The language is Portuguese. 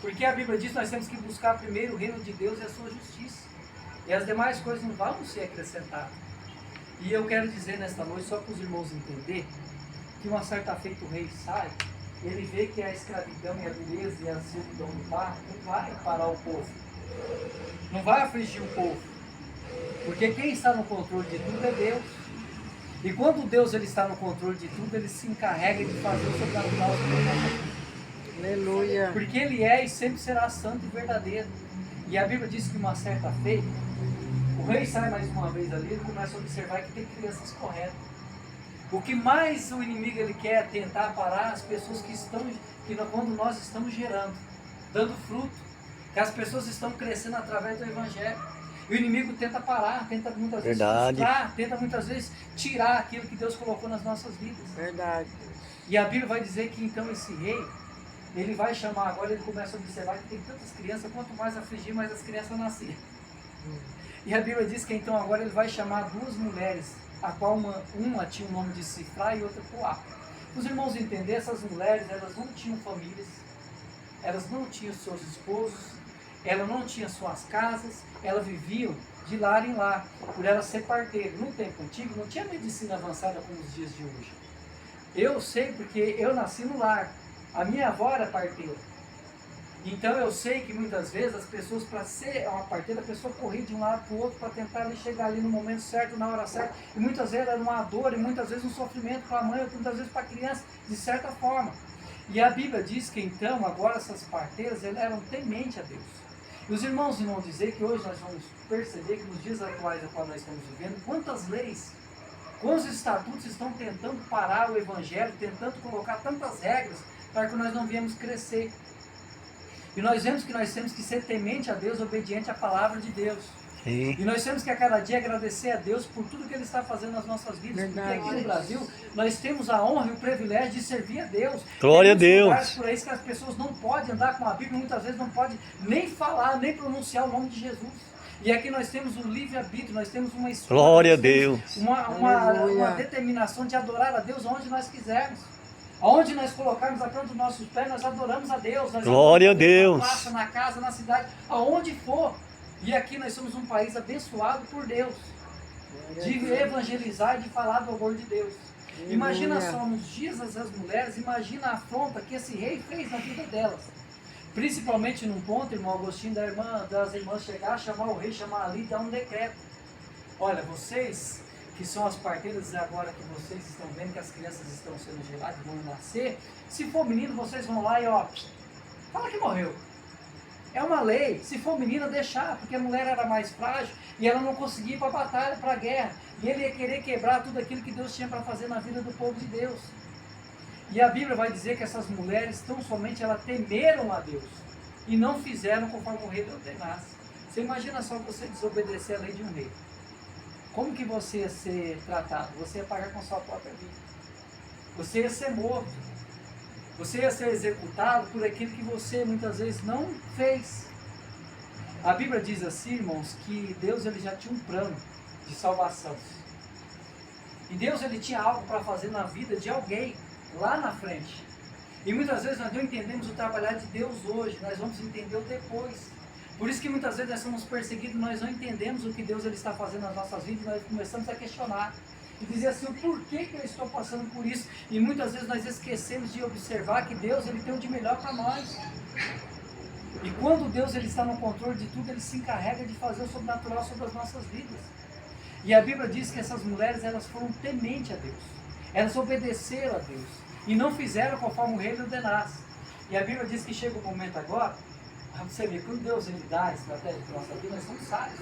Porque a Bíblia diz que nós temos que buscar primeiro o reino de Deus e a sua justiça. E as demais coisas não vão ser acrescentadas. E eu quero dizer nesta noite, só para os irmãos entenderem, que uma certa feita o rei sai, ele vê que a escravidão e a dureza e a servidão do lar não vai parar o povo. Não vai afligir o povo. Porque quem está no controle de tudo é Deus. E quando Deus ele está no controle de tudo, ele se encarrega de fazer o sobrenatural sobre nossa vida. Aleluia. Porque ele é e sempre será santo e verdadeiro. E a Bíblia diz que uma certa feita, o rei sai mais uma vez ali, ele começa a observar que tem crianças correndo. O que mais o inimigo ele quer é tentar parar as pessoas quando nós estamos gerando, dando fruto, que as pessoas estão crescendo através do Evangelho. E o inimigo tenta parar, tenta muitas vezes frustrar, tenta muitas vezes tirar aquilo que Deus colocou nas nossas vidas. Verdade. E a Bíblia vai dizer que então esse rei, ele vai chamar agora, ele começa a observar que tem tantas crianças, quanto mais afligir, mais as crianças nasceram. E a Bíblia diz que então agora ele vai chamar duas mulheres, a qual uma tinha o nome de Cifrá e outra Puá. Os irmãos entenderem, essas mulheres, elas não tinham famílias, elas não tinham seus esposos, elas não tinham suas casas, elas viviam de lar em lar, por elas ser parteiras. No tempo antigo não tinha medicina avançada como os dias de hoje. Eu sei porque eu nasci no lar, a minha avó era parteira. Então eu sei que muitas vezes as pessoas, para ser uma parteira, a pessoa corria de um lado para o outro para tentar ali chegar ali no momento certo, na hora certa. E muitas vezes era uma dor e muitas vezes um sofrimento para a mãe, ou muitas vezes para a criança, de certa forma. E a Bíblia diz que então, agora essas parteiras, elas eram tementes a Deus. E os irmãos vão dizer que hoje nós vamos perceber que nos dias atuais a qual nós estamos vivendo, quantas leis, quantos estatutos estão tentando parar o Evangelho, tentando colocar tantas regras para que nós não viemos crescer. E nós vemos que nós temos que ser temente a Deus, obediente à palavra de Deus. Sim. E nós temos que a cada dia agradecer a Deus por tudo que Ele está fazendo nas nossas vidas. Verdade. Porque aqui no Brasil nós temos a honra e o privilégio de servir a Deus. Glória a Tem Deus. lugares por aí que as pessoas não podem andar com a Bíblia, muitas vezes não podem nem falar, nem pronunciar o nome de Jesus. E aqui nós temos um livre-arbítrio, nós temos uma escolha, Glória a nós temos Deus. uma determinação de adorar a Deus onde nós quisermos. Aonde nós colocarmos a planta dos nossos pés, nós adoramos a Deus. Nós Glória a Deus. Na praça, na casa, na cidade, aonde for. E aqui nós somos um país abençoado por Deus. De evangelizar e de falar do amor de Deus. Imagina só, nos dias das mulheres, imagina a afronta que esse rei fez na vida delas. Principalmente num ponto, irmão Agostinho, das irmãs chegar, chamar o rei, chamar ali e dar um decreto. Olha, vocês que são as parteiras, agora que vocês estão vendo que as crianças estão sendo geradas, vão nascer, se for menino, vocês vão lá e ó, fala que morreu. É uma lei, se for menina, deixar, porque a mulher era mais frágil e ela não conseguia ir para a batalha, para a guerra. E ele ia querer quebrar tudo aquilo que Deus tinha para fazer na vida do povo de Deus. E a Bíblia vai dizer que essas mulheres, tão somente elas temeram a Deus e não fizeram conforme o rei ordenasse. Você imagina só você desobedecer a lei de um rei. Como que você ia ser tratado? Você ia pagar com a sua própria vida. Você ia ser morto. Você ia ser executado por aquilo que você muitas vezes não fez. A Bíblia diz assim, irmãos, que Deus ele já tinha um plano de salvação. E Deus ele tinha algo para fazer na vida de alguém lá na frente. E muitas vezes nós não entendemos o trabalhar de Deus hoje, nós vamos entender o depois. Por isso que muitas vezes nós somos perseguidos, nós não entendemos o que Deus ele está fazendo nas nossas vidas, nós começamos a questionar. E dizer assim, o porquê que eu estou passando por isso? E muitas vezes nós esquecemos de observar que Deus ele tem o de melhor para nós. E quando Deus ele está no controle de tudo, ele se encarrega de fazer o sobrenatural sobre as nossas vidas. E a Bíblia diz que essas mulheres elas foram tementes a Deus. Elas obedeceram a Deus. E não fizeram conforme o rei lhe ordenasse. E a Bíblia diz que chega o momento agora, você vê, quando Deus ele dá a estratégia para a nossa vida, nós somos sábios.